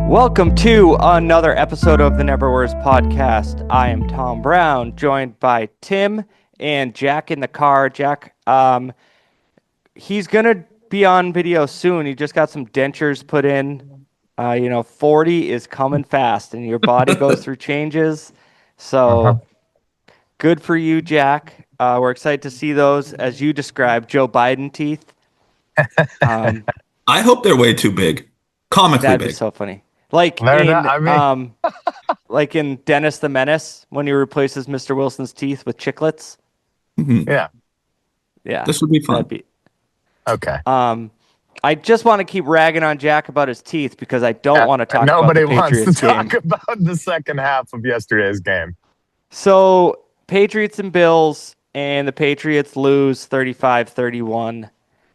Welcome to another episode of the Never Worse podcast. I am Tom Brown, joined by Tim and Jack in the car. Jack, he's gonna be on video soon. He just got some dentures put in. 40 is coming fast, and your body goes through changes. So good for you, Jack. We're excited to see those, as you described, Joe Biden teeth. I hope they're way too big, comically That'd be big. so funny. Like in Dennis the Menace, when he replaces Mr. Wilson's teeth with chiclets. Yeah. Yeah. This would be fun. Okay. I just want to keep ragging on Jack about his teeth because I don't want to talk about Nobody the wants to Patriots game. talk about the second half of yesterday's game. So, Patriots and Bills, and the Patriots lose 35-31,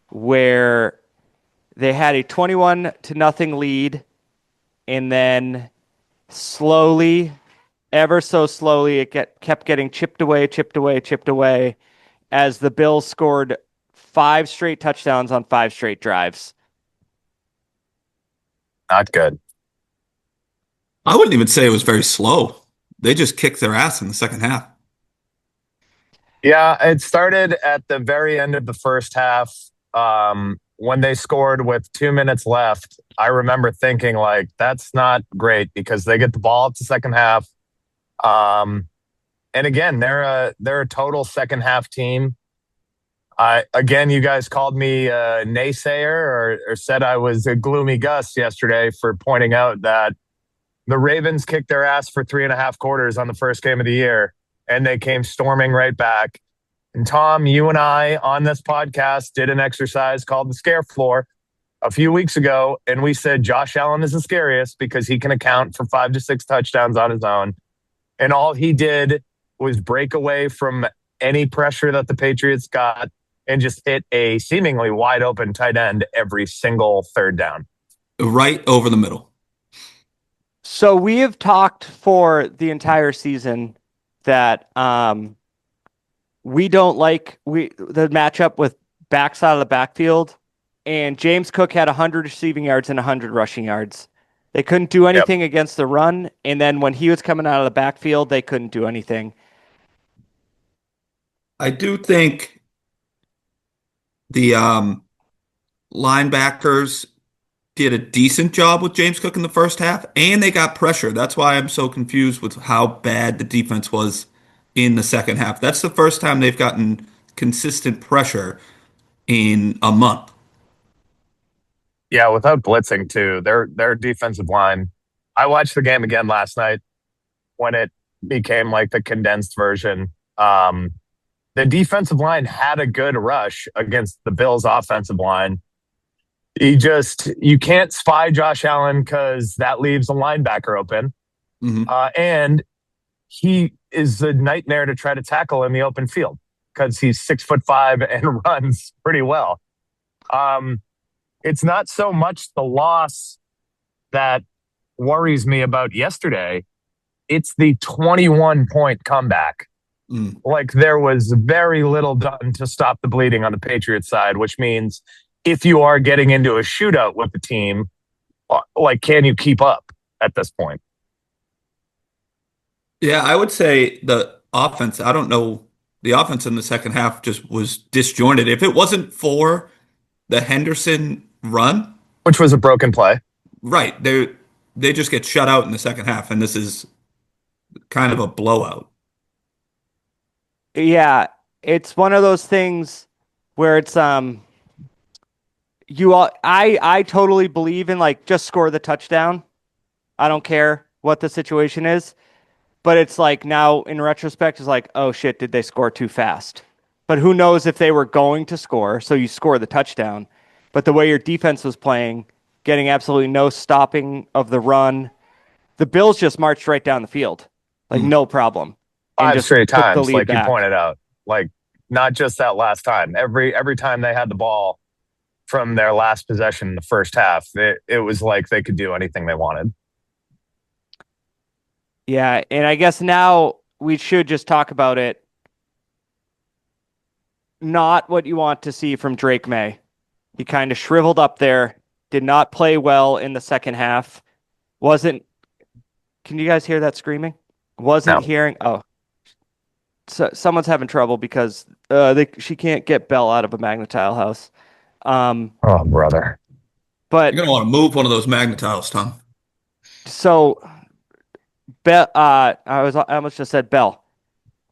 where they had a 21-0 lead, and then slowly, ever so slowly, it kept getting chipped away as the Bills scored 5 straight touchdowns on 5 straight drives. Not good. I wouldn't even say it was very slow. They just kicked their ass in the second half. Yeah, it started at the very end of the first half. When they scored with 2 minutes left, I remember thinking, like, that's not great because they get the ball at the second half. And again, they're a total second half team. Again, you guys called me a naysayer or said I was a gloomy Gus yesterday for pointing out that the Ravens kicked their ass for 3.5 quarters on the first game of the year, and they came storming right back. And Tom, you and I on this podcast did an exercise called the scare floor a few weeks ago, and we said Josh Allen is the scariest because he can account for 5 to 6 touchdowns on his own. And all he did was break away from any pressure that the Patriots got and just hit a seemingly wide open tight end every single third down. Right over the middle. So we have talked for the entire season that we don't like the matchup with backs out of the backfield, and James Cook had 100 receiving yards and 100 rushing yards. They couldn't do anything against the run, and then when he was coming out of the backfield, they couldn't do anything. I do think the linebackers did a decent job with James Cook in the first half, and they got pressure. That's why I'm so confused with how bad the defense was in the second half. That's the first time they've gotten consistent pressure in a month. Yeah, without blitzing too. Their defensive line. I watched the game again last night when it became like the condensed version. The defensive line had a good rush against the Bills' offensive line. You can't spy Josh Allen because that leaves a linebacker open. And he is a nightmare to try to tackle in the open field because he's 6'5" and runs pretty well. It's not so much the loss that worries me about yesterday. It's the 21-point comeback. Like, there was very little done to stop the bleeding on the Patriots side, which means if you are getting into a shootout with the team, like, can you keep up at this point? Yeah, I would say the offense, I don't know, the offense in the second half just was disjointed. If it wasn't for the Henderson run, which was a broken play. Right. They just get shut out in the second half, and this is kind of a blowout. Yeah, it's one of those things where it's I totally believe in, like, just score the touchdown. I don't care what the situation is. But it's like, now in retrospect, it's like, oh shit, did they score too fast? But who knows if they were going to score, so you score the touchdown. But the way your defense was playing, getting absolutely no stopping of the run, the Bills just marched right down the field. Like, no problem. 5 straight times, like back. You pointed out. Like, not just that last time. Every time they had the ball from their last possession in the first half, it was like they could do anything they wanted. Yeah, and I guess now we should just talk about it. Not what you want to see from Drake May. He kind of shriveled up there, did not play well in the second half. Wasn't. Can you guys hear that screaming? Wasn't No. hearing. Oh, so someone's having trouble because she can't get Belle out of a magnetile house. Um, Oh, brother. You're but gonna want to move one of those magnetiles, Tom. so I almost just said Bell.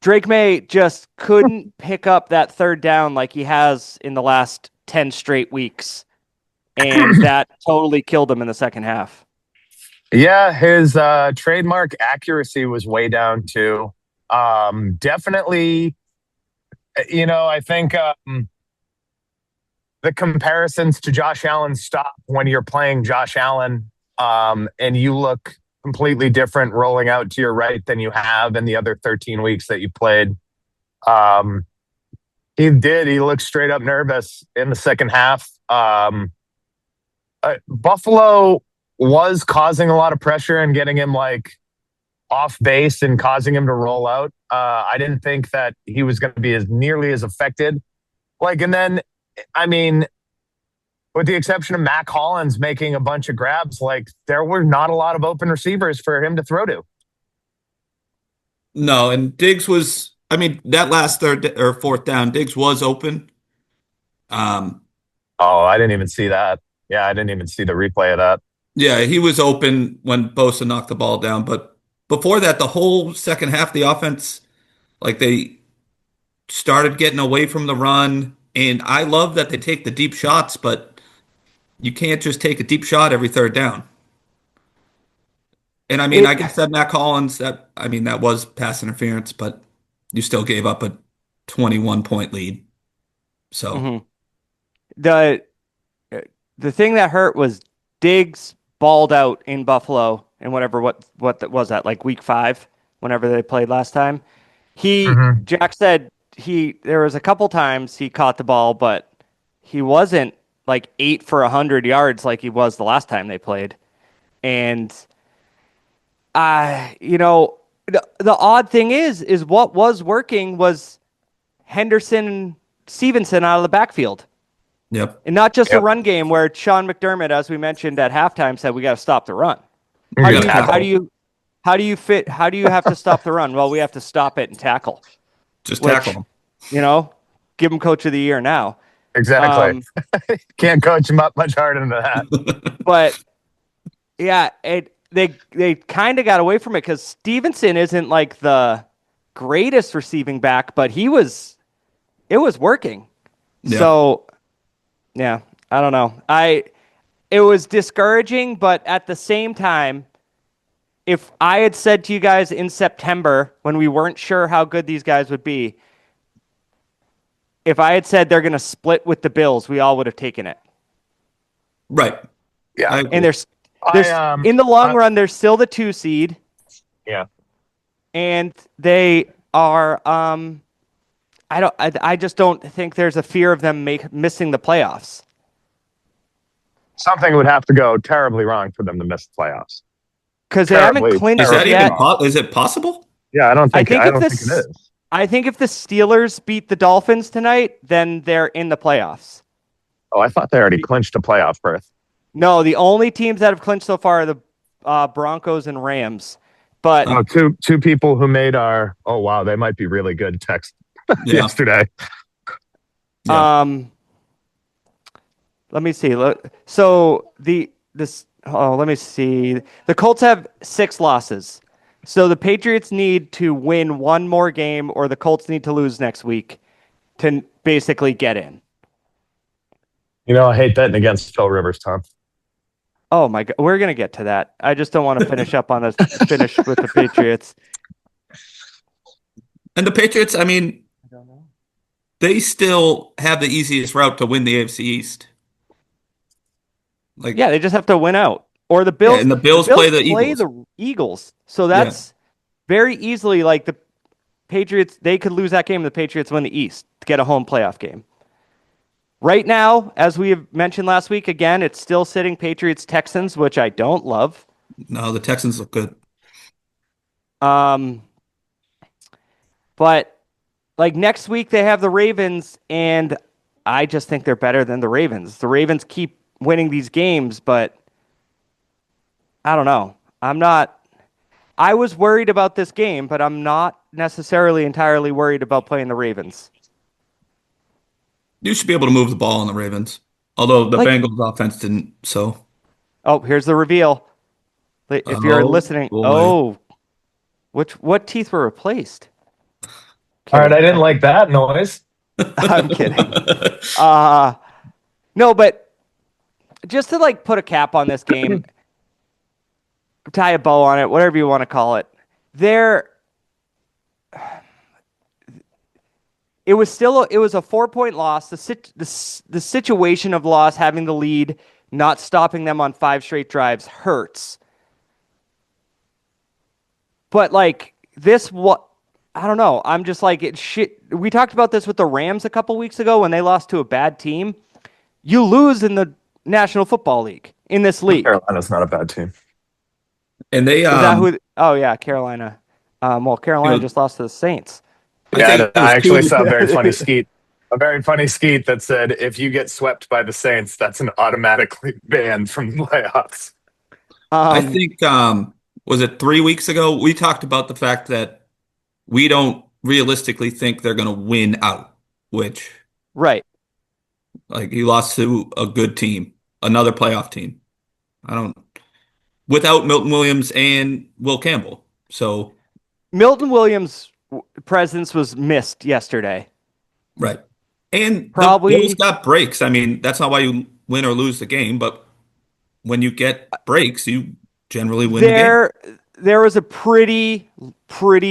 Drake May just couldn't pick up that third down like he has in the last 10 straight weeks, and that totally killed him in the second half. Yeah, his trademark accuracy was way down too. Definitely, I think the comparisons to Josh Allen stop when you're playing Josh Allen, and you look completely different rolling out to your right than you have in the other 13 weeks that you played. Um, he did. He looked straight up nervous in the second half. Buffalo was causing a lot of pressure and getting him like off base and causing him to roll out. I didn't think that he was going to be as nearly as affected. And then, I mean, with the exception of Mac Hollins making a bunch of grabs, there were not a lot of open receivers for him to throw to. No, and Diggs was. I mean, that last third or fourth down, Diggs was open. Um, Oh, I didn't even see that. Yeah, I didn't even see the replay of that. yeah, he was open when Bosa knocked the ball down. But before that, the whole second half, the offense, like they started getting away from the run. And I love that they take the deep shots, but you can't just take a deep shot every third down. And I mean, I It guess that Matt Collins, that was pass interference, but you still gave up a 21-point lead. So, mhm. the the thing that hurt was Diggs balled out in Buffalo and what that was that like week 5 whenever they played last time. Mm-hmm. Jack said there was a couple times he caught the ball, but he wasn't like 8 for 100 yards like he was the last time they played. And the odd thing is what was working was Henderson and Stevenson out of the backfield. yep. And not just a Yep. run game where Sean McDermott, as we mentioned at halftime, said we got to stop the run. How You do got to you how do tackle. you how do you have to stop the run? Well, we have to stop it and tackle, Just tackle which, him. you know, give him coach of the year now. Exactly. Um, Can't coach him up much harder than that. but yeah, they kind of got away from it because Stevenson isn't like the greatest receiving back, but it was working. Yeah. So yeah, I don't know. It was discouraging, but at the same time, if I had said to you guys in September when we weren't sure how good these guys would be, if I had said they're going to split with the Bills, we all would have taken it. Right. Yeah. I And agree. I in the long run, they're still the 2 seed, yeah. and they are. I just don't think there's a fear of them missing the playoffs Something would have to go terribly wrong for them to miss the playoffs. because they haven't Terribly, Is clinched that terribly even yet. wrong. is it possible? Yeah, I don't I think think I if don't think it this, is. I think if the Steelers beat the Dolphins tonight, then they're in the playoffs. Oh, I thought they already clinched a playoff berth. No, the only teams that have clinched so far are the Broncos and Rams. But Oh, two people who made our they might be really good text Yeah. yesterday. Yeah. let me see. So let me see. The Colts have 6 losses. So the Patriots need to win one more game, or the Colts need to lose next week to basically get in. I hate betting against Phil Rivers, Tom. Oh my God, we're gonna get to that. I just don't want to finish up on this. Finish with the Patriots. And the Patriots, I mean, I don't know. they still have the easiest route to win the AFC East. Like, Yeah, they just have to win out. Or the yeah, Bills. and the The Bills Bills play the play Eagles. the Eagles, so Yeah. that's very easily like the Patriots. They could lose that game. And the Patriots win the East to get a home playoff game. Right now, as we have mentioned last week, again, it's still sitting Patriots Texans, which I don't love. No, the Texans look good. Um, but like next week they have the Ravens, and I just think they're better than the Ravens. The Ravens keep winning these games, but I don't know. I'm not. I was worried about this game, but I'm not necessarily entirely worried about playing the Ravens. You should be able to move the ball on the Ravens. Although the Like, Bengals offense didn't, so. oh, here's the reveal. If you're Oh listening, boy. oh, what teeth were replaced? All right, Kidding. I didn't like that noise. I'm kidding. Uh no, but just to like put a cap on this game, tie a bow on it, whatever you want to call it. There it was a 4 point loss. The situation of loss, having the lead, not stopping them on 5 straight drives hurts. But like this, what I don't know. I'm just like it. Shit. We talked about this with the Rams a couple weeks ago when they lost to a bad team. You lose in the National Football League in this league. Carolina's not a bad team. And they Is that who? Oh yeah, Carolina. Well, you Carolina know, just lost to the Saints. I Yeah, think it I was actually two. saw a very funny skeet. A very funny skeet that said, "If you get swept by the Saints, that's an automatically banned from the playoffs." I Um, think was it 3 weeks ago? We talked about the fact that we don't realistically think they're going to win out, which right. like he lost to a good team, another playoff team. I don't without Milton Williams and Will Campbell. So Milton Williams' presence was missed yesterday. right. And the Bills Probably got breaks. I mean, that's not why you win or lose the game, but when you get breaks, you generally win the game. there. There was a pretty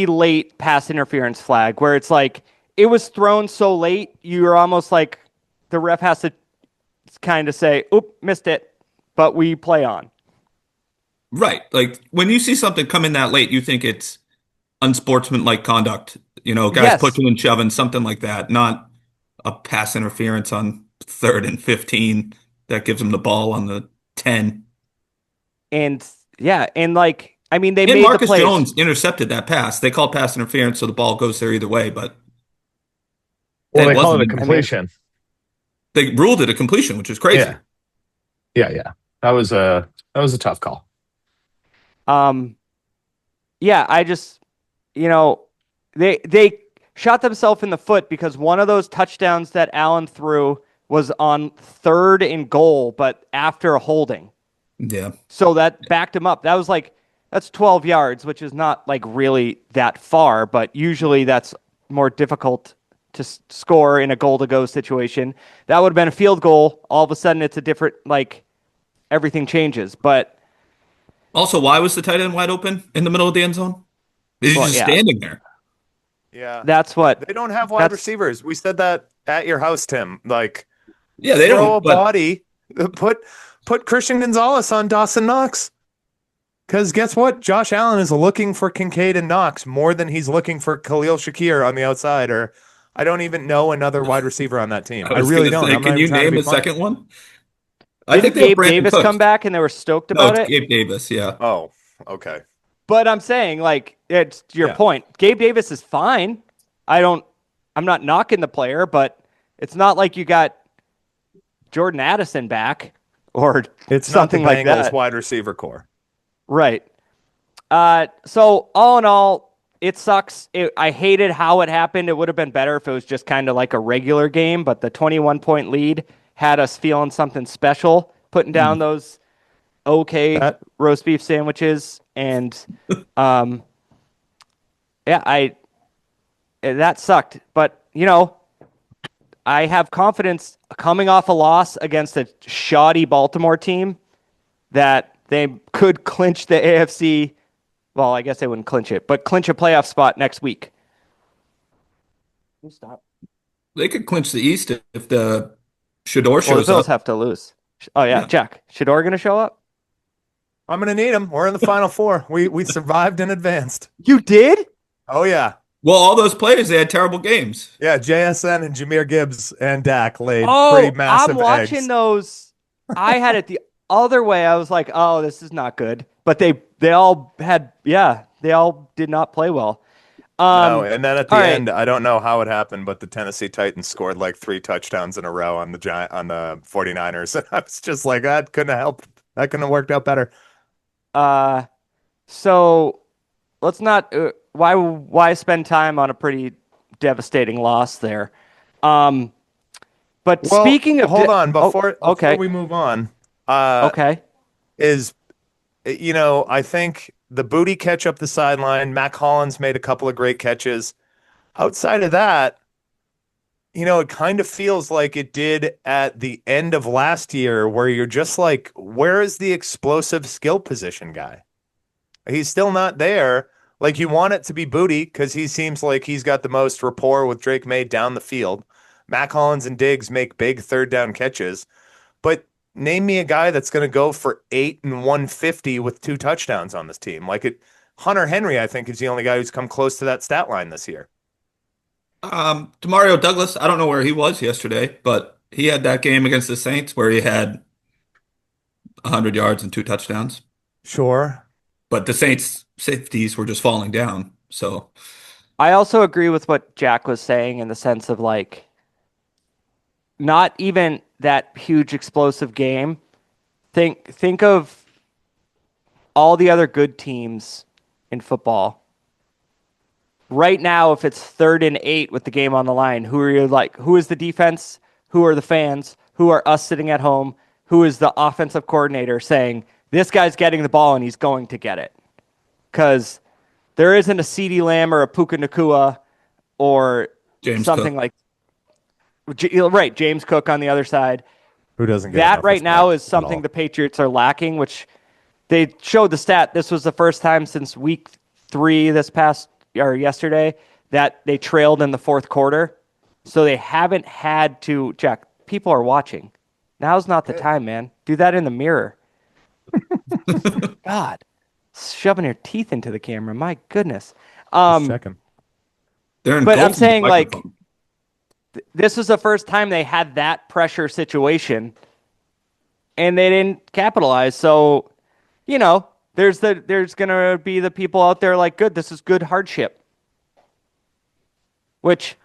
late pass interference flag where it's like it was thrown so late you're almost like the ref has to kind of say, "Oop, missed it," but we play on. Right. Like when you see something come in that late, you think it's unsportsmanlike conduct, guys Yes, pushing and shoving, something like that, not a pass interference on 3rd and 15 that gives them the ball on the 10. and yeah, and like I mean, they And made the Marcus plays. Jones intercepted that pass. They called pass interference, so the ball goes there either way, but Well, it they call wasn't. it a I mean, completion. They ruled it a completion, which is crazy. Yeah, yeah. That was a tough call. um, yeah, I just you know, they shot themselves in the foot because one of those touchdowns that Allen threw was on 3rd and goal, but after a holding. Yeah. So that backed him up. That's 12 yards, which is not like really that far, but usually that's more difficult to score in a goal to go situation. That would have been a field goal. All of a sudden it's a different like everything changes. But Also, why was the tight end wide open in the middle of the end zone? Is he well, just yeah, standing there? Yeah, that's what they don't have wide that's receivers. We said that at your house, Tim. Like, Yeah, they throw a don't, but body, put Christian Gonzalez on Dawson Knox. Because guess what? Josh Allen is looking for Kincaid and Knox more than he's looking for Khalil Shakir on the outside. Or I don't even know another wide receiver on that team. I I was really going to don't. say, I'm not can even you trying to name be a funny. second one? I think didn't they have Gabe Brandon Davis come Cooks. back and they were stoked No, about it's it? Gabe Davis. Yeah. Oh, okay. But I'm saying like it's to your Yeah. point. Gabe Davis is fine. I don't I'm not knocking the player, but it's not like you got Jordan Addison back or It's not the something like Bengals that. wide receiver core. Right. So all in all, it sucks. I hated how it happened. It would have been better if it was just kind of like a regular game, but the 21-point lead had us feeling something special, putting down Mm. those okay That roast beef sandwiches. And um, yeah, that sucked. But, I have confidence coming off a loss against a shoddy Baltimore team that they could clinch the AFC. Well, I guess they wouldn't clinch it, but clinch a playoff spot next week. Stop. They could clinch the East if the Shador Well, the shows Bills up. have to lose. Oh yeah, Yeah. Jack. Shador gonna show up? I'm gonna need him. We're in the final four. We survived and advanced. You did? Oh yeah. Well, all those players, they had terrible games. Yeah, JSN and Jameer Gibbs and Dak laid pretty Oh, I'm massive watching eggs. those. I had it the other way. I was like, oh, this is not good. But they all had they all did not play well. No, and then at the All right. end, I don't know how it happened, but the Tennessee Titans scored like 3 touchdowns in a row on the 49ers. And I was just like, that couldn't have helped. That couldn't have worked out better. Uh, so let's not. Why spend time on a pretty devastating loss there? Um, but Well, speaking of, hold on oh, before okay, we move on. Uh, okay. is I think the booty catch up the sideline. Mac Hollins made a couple of great catches. Outside of that, it kind of feels like it did at the end of last year, where you're just like, where is the explosive skill position guy? He's still not there. Like you want it to be Booty because he seems like he's got the most rapport with Drake May down the field. Mac Hollins and Diggs make big third down catches, but name me a guy that's going to go for 8 and 150 with 2 touchdowns on this team. Like it, Hunter Henry, I think, is the only guy who's come close to that stat line this year. Demario Douglas, I don't know where he was yesterday, but he had that game against the Saints where he had 100 yards and 2 touchdowns. Sure. But the Saints safeties were just falling down. So I also agree with what Jack was saying in the sense of like not even that huge explosive game. Think of all the other good teams in football. Right now, if it's 3rd and 8 with the game on the line, who are you like? Who is the defense? Who are the fans? Who are us sitting at home? Who is the offensive coordinator saying, this guy's getting the ball and he's going to get it? Because there isn't a CeeDee Lamb or a Puka Nakua or James something Cook. like right, James Cook on the other side. Who doesn't get That enough right now respect is at something all? the Patriots are lacking, which they showed the stat. This was the first time since week 3 this past or yesterday that they trailed in the fourth quarter. So they haven't had to Jack. People are watching. Now's not the time, man. Do that in the mirror. God, shoving your teeth into the camera. My goodness. Just Um, checking. They're but I'm engulfing the saying like microphone. this is the first time they had that pressure situation and they didn't capitalize. So, there's gonna be the people out there like, good, this is good hardship. Which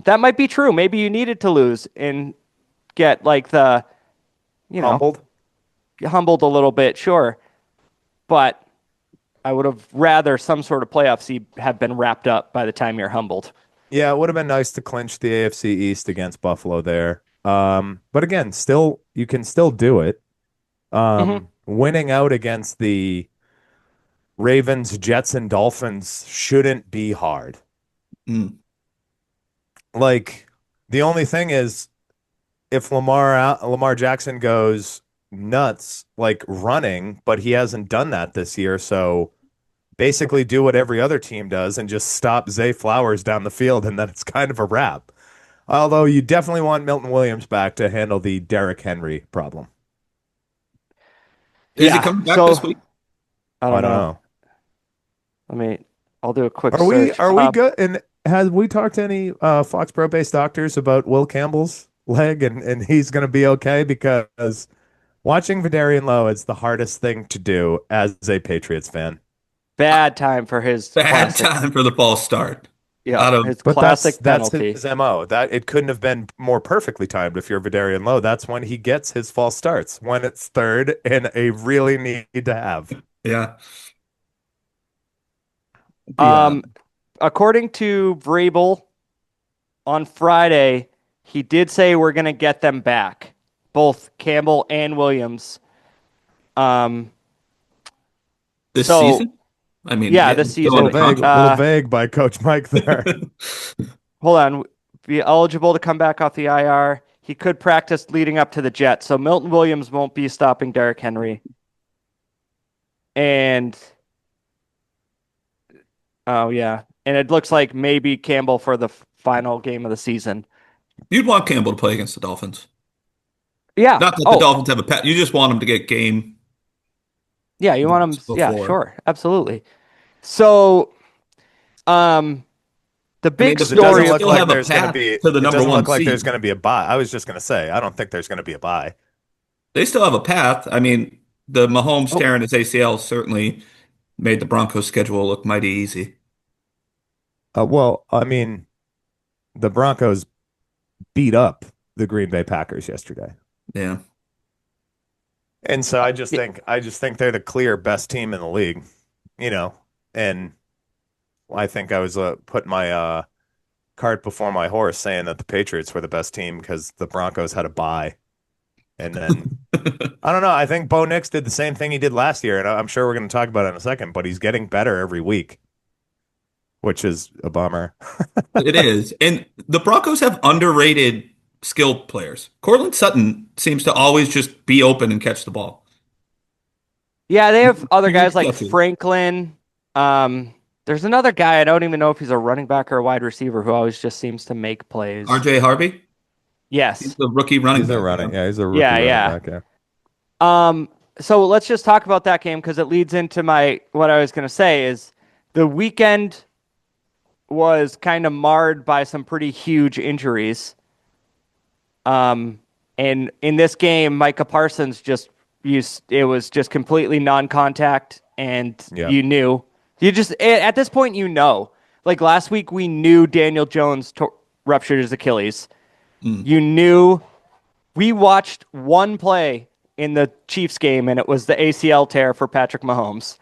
that might be true. Maybe you needed to lose and get like you know, Humbled. humbled a little bit, sure. But I would have rather some sort of playoff seed have been wrapped up by the time you're humbled. Yeah, it would have been nice to clinch the AFC East against Buffalo there. But again, still you can still do it. Hmm. Winning out against the Ravens, Jets, and Dolphins shouldn't be hard. Mm. Like the only thing is if Lamar Jackson goes nuts like running, but he hasn't done that this year, so basically do what every other team does and just stop Zay Flowers down the field, and then it's kind of a wrap. Although you definitely want Milton Williams back to handle the Derrick Henry problem. Is he Yeah. coming back this So week? I I don't don't know. know. Let me. I'll do a quick Are we search. are we good? And have we talked to any Foxborough based doctors about Will Campbell's leg and he's going to be okay? Because watching Vidarian Lowe is the hardest thing to do as a Patriots fan. Bad time for his Bad classic. time for the false start. Yeah, Out of his But that's classic that's penalty. his MO. That it couldn't have been more perfectly timed if you're Vidarian Lowe. That's when he gets his false starts, when it's third and a really need to have. yeah. The Um, According to Vrabel on Friday, he did say we're going to get them back, both Campbell and Williams. Um, this so season? I mean, yeah, yeah, this he's still Little season. under vague, contract. little vague by Coach Mike there. Hold on, be eligible to come back off the IR. He could practice leading up to the Jets, so Milton Williams won't be stopping Derrick Henry. And oh yeah, and it looks like maybe Campbell for the final game of the season. You'd want Campbell to play against the Dolphins. Yeah. Not that the Oh, Dolphins have a pet. You just want him to get game yeah. You want him? Yeah, before. sure, absolutely. So, um, the I mean, big the Because it doesn't Patriots story. look still like have a there's going to path be. to the It number doesn't one look like there's seed. going to be a bye. I was just going to say, I don't think there's going to be a bye. They still have a path. I mean, the Mahomes Oh, tearing his ACL certainly made the Broncos schedule look mighty easy. Well, I mean, the Broncos beat up the Green Bay Packers yesterday. Yeah. And so Yeah, I just think they're the clear best team in the league, you know. And I think I was putting my cart before my horse saying that the Patriots were the best team because the Broncos had a bye. And then I don't know. I think Bo Nix did the same thing he did last year, and I'm sure we're going to talk about it in a second, but he's getting better every week, which is a bummer. It is. And the Broncos have underrated skill players. Cortland Sutton seems to always just be open and catch the ball. they have other Huge guys like catches. Franklin. There's another guy, I don't even know if he's a running back or a wide receiver, who always just seems to make plays. RJ Harvey, he's Yes. the rookie running He's a back. Yeah. running, yeah, he's a rookie Yeah, running yeah. back. Yeah. So let's just talk about that game because it leads into what I was going to say is the weekend was kind of marred by some pretty huge injuries. And in this game, Micah Parsons just used it was just completely non-contact, and Yeah. you just at this point you know. Like last week, we knew Daniel Jones ruptured his Achilles. Mm. You knew. We watched one play in the Chiefs game, and it was the ACL tear for Patrick Mahomes.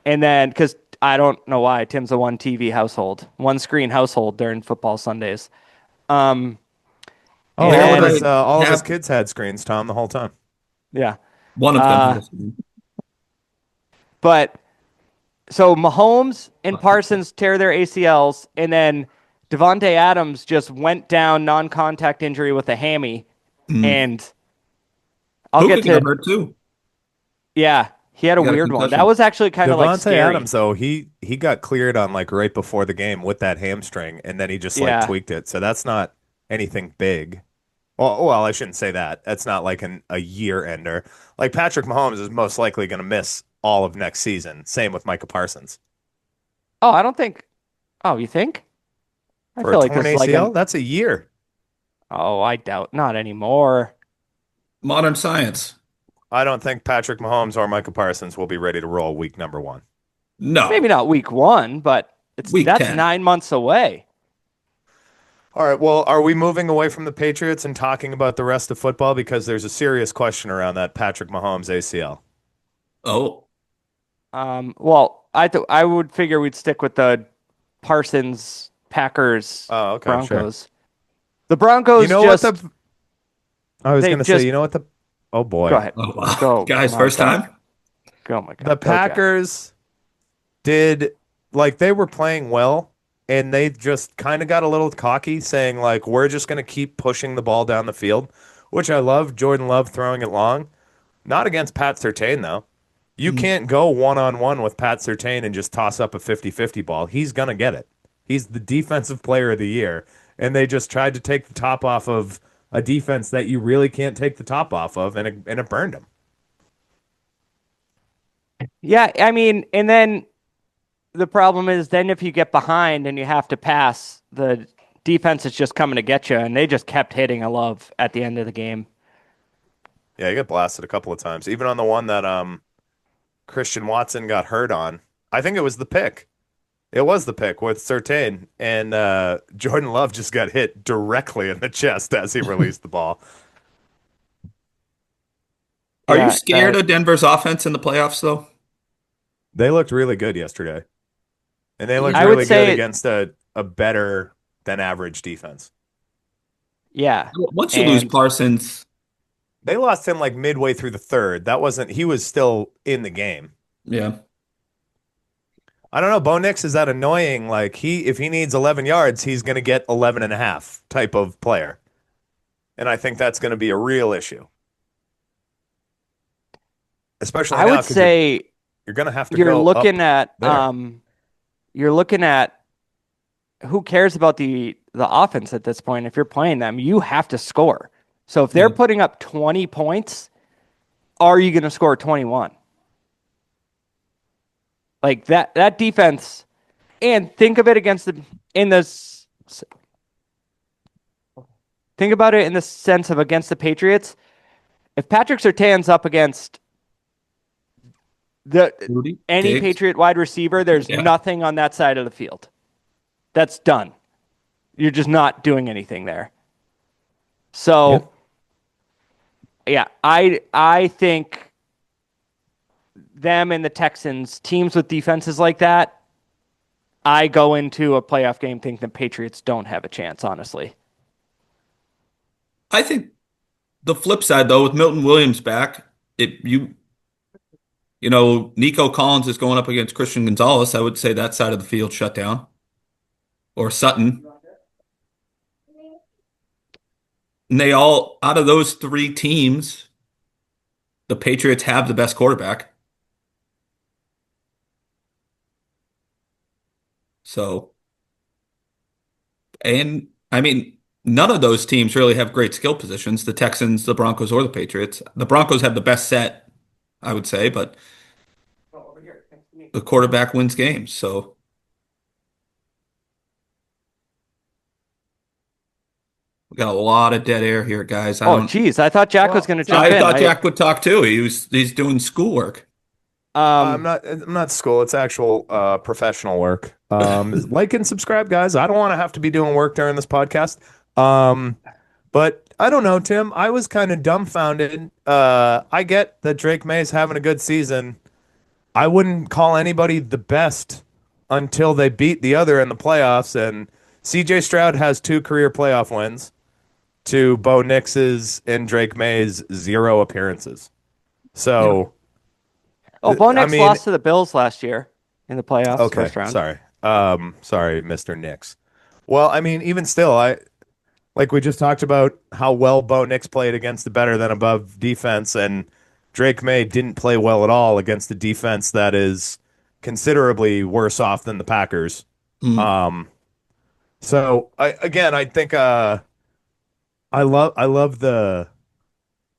And then, because I don't know why, Tim's a one TV household, one screen household during football Sundays. Um, Oh, Where would and I all of his have kids had screens, Tom, the whole time. yeah, one of them? uh, but so Mahomes and Parsons tear their ACLs, and then Devontae Adams just went down non-contact injury with a hammy, Mm. and I'll Puka get got to hurt too. yeah, he had a He got a weird one. That concussion. was actually kind of like Devontae scary. Adams, though, he got cleared on like right before the game with that hamstring, and then he just like Yeah. tweaked it. So that's not anything big. I shouldn't say that. That's not like a year ender. Like Patrick Mahomes is most likely going to miss all of next season. Same with Micah Parsons. Oh, I don't think. Oh, you think? I For a feel like torn this is like an. ACL, that's a year. Oh, I doubt. Not anymore. Modern science. I don't think Patrick Mahomes or Micah Parsons will be ready to roll week number one. Maybe No. not week one, but Week that's 10. 9 months away. All right. Well, are we moving away from the Patriots and talking about the rest of football? Because there's a serious question around that Patrick Mahomes ACL. Oh, Well, I would figure we'd stick with the Parsons Packers Oh, okay, sure. Broncos. The You Broncos know what just the I was they gonna say, just you know what the oh go boy. ahead. oh wow. Go Guys, my first God. time? Go my God. The Go Jack. Packers did like they were playing well and they just kind of got a little cocky saying like we're just going to keep pushing the ball down the field, which I love. Jordan Love throwing it long. Not against Pat Surtain though. You Mm. can't go one-on-one with Pat Surtain and just toss up a 50-50 ball. He's going to get it. He's the defensive player of the year and they just tried to take the top off of a defense that you really can't take the top off of and it burned him. Yeah, I mean, and then the problem is then if you get behind and you have to pass, the defense is just coming to get you, and they just kept hitting a love at the end of the game. Yeah, he got blasted a couple of times. Even on the one that Christian Watson got hurt on. I think it was the pick. It was the pick with Surtain, and Jordan Love just got hit directly in the chest as he released the ball. Are you Yeah, scared of Denver's offense in the playoffs, though? They looked really good yesterday, and they looked I would really good say, against a better than average defense. yeah, Once you lose and Parsons, They lost him like midway through the third. That wasn't, he was still in the game. yeah. I don't know. Bo Nix is that annoying. Like if he needs 11 yards, he's going to get 11 and a half type of player. And I think that's going to be a real issue. Especially I now would because say you're going to have to you're go up looking at there. you're looking at who cares about the offense at this point. If you're playing them, you have to score. So if they're Yeah. putting up 20 points, are you going to score 21? Like that defense, and think of it think about it in the sense of against the Patriots. If Patrick Surtain's up against Rudy, any Diggs. Patriot wide receiver, there's Yeah. nothing on that side of the field. That's done. You're just not doing anything there. So, yeah, I think them and the Texans, teams with defenses like that, I go into a playoff game thinking the Patriots don't have a chance, honestly. I think the flip side though, with Milton Williams back, if Nico Collins is going up against Christian Gonzalez, I would say that side of the field shut down. Or Sutton. And they all, out of those three teams, the Patriots have the best quarterback. So, and I mean, none of those teams really have great skill positions, the Texans, the Broncos, or the Patriots. The Broncos have the best set, I would say, but the quarterback wins games. So, we got a lot of dead air here, guys. Oh, geez. I thought Jack was going to jump I in. thought Jack would talk too. He's doing schoolwork. I'm not school. It's actual professional work. Like and subscribe, guys. I don't want to have to be doing work during this podcast. But I don't know, Tim. I was kind of dumbfounded. I get that Drake May's having a good season. I wouldn't call anybody the best until they beat the other in the playoffs. And CJ Stroud has 2 career playoff wins to Bo Nix's and Drake May's 0 appearances. So, Oh, Bo I Nix mean, lost to the Bills last year in the playoffs, okay, first round. sorry. Sorry, Mr. Nix. Well, I mean, even still, like we just talked about how well Bo Nix played against the better than above defense, and Drake May didn't play well at all against a defense that is considerably worse off than the Packers. Mm. So I think I love the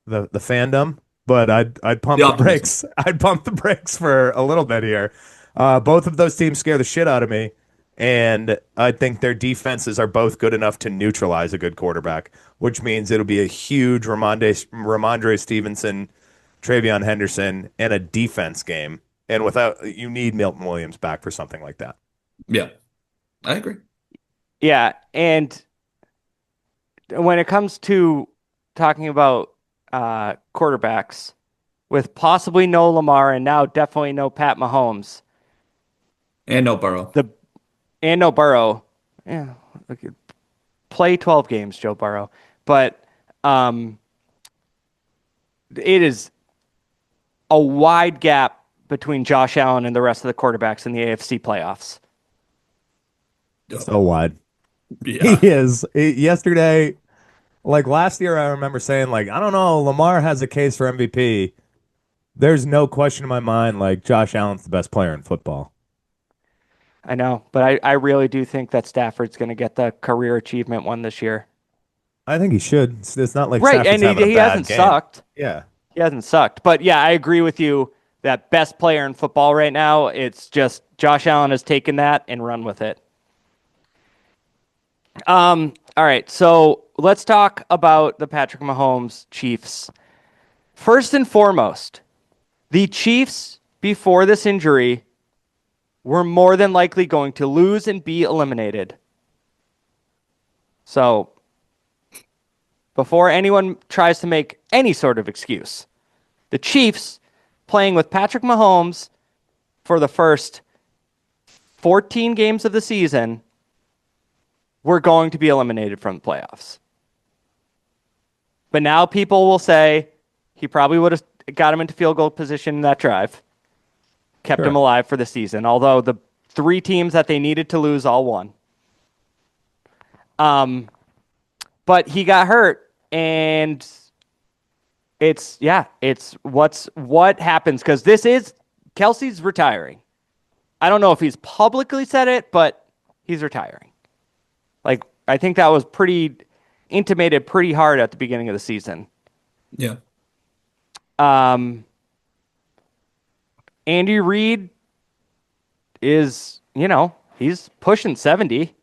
fandom, but I'd pump The the optimism. brakes. I'd pump the brakes for a little bit here. Both of those teams scare the shit out of me, and I think their defenses are both good enough to neutralize a good quarterback, which means it'll be a huge Ramondre Stevenson, Travion Henderson, and a defense game. And you need Milton Williams back for something like that. Yeah, I agree. Yeah, and when it comes to talking about quarterbacks, with possibly no Lamar and now definitely no Pat Mahomes, And no Burrow. and no Burrow, yeah, okay, play 12 games, Joe Burrow. But it is a wide gap between Josh Allen and the rest of the quarterbacks in the AFC playoffs. So wide. Yeah. He is. Yesterday, like last year, I remember saying, like, I don't know, Lamar has a case for MVP. There's no question in my mind, like, Josh Allen's the best player in football. I know, but I really do think that Stafford's going to get the career achievement one this year. I think he should. It's not like Right, Stafford's and having a he bad hasn't game. sucked. Yeah. He hasn't sucked. But yeah, I agree with you that best player in football right now, it's just Josh Allen has taken that and run with it. All right, so let's talk about the Patrick Mahomes Chiefs. First and foremost, the Chiefs, before this injury, were more than likely going to lose and be eliminated. So, before anyone tries to make any sort of excuse, the Chiefs playing with Patrick Mahomes for the first 14 games of the season were going to be eliminated from the playoffs. But now people will say he probably would have got him into field goal position in that drive, kept him alive for the season, although the 3 teams that they needed to lose all won. But he got hurt, and it's what happens, because this is Kelsey's retiring. I don't know if he's publicly said it, but he's retiring. Like, I think that was intimated pretty hard at the beginning of the season. Yeah. Andy Reid is, he's pushing 70.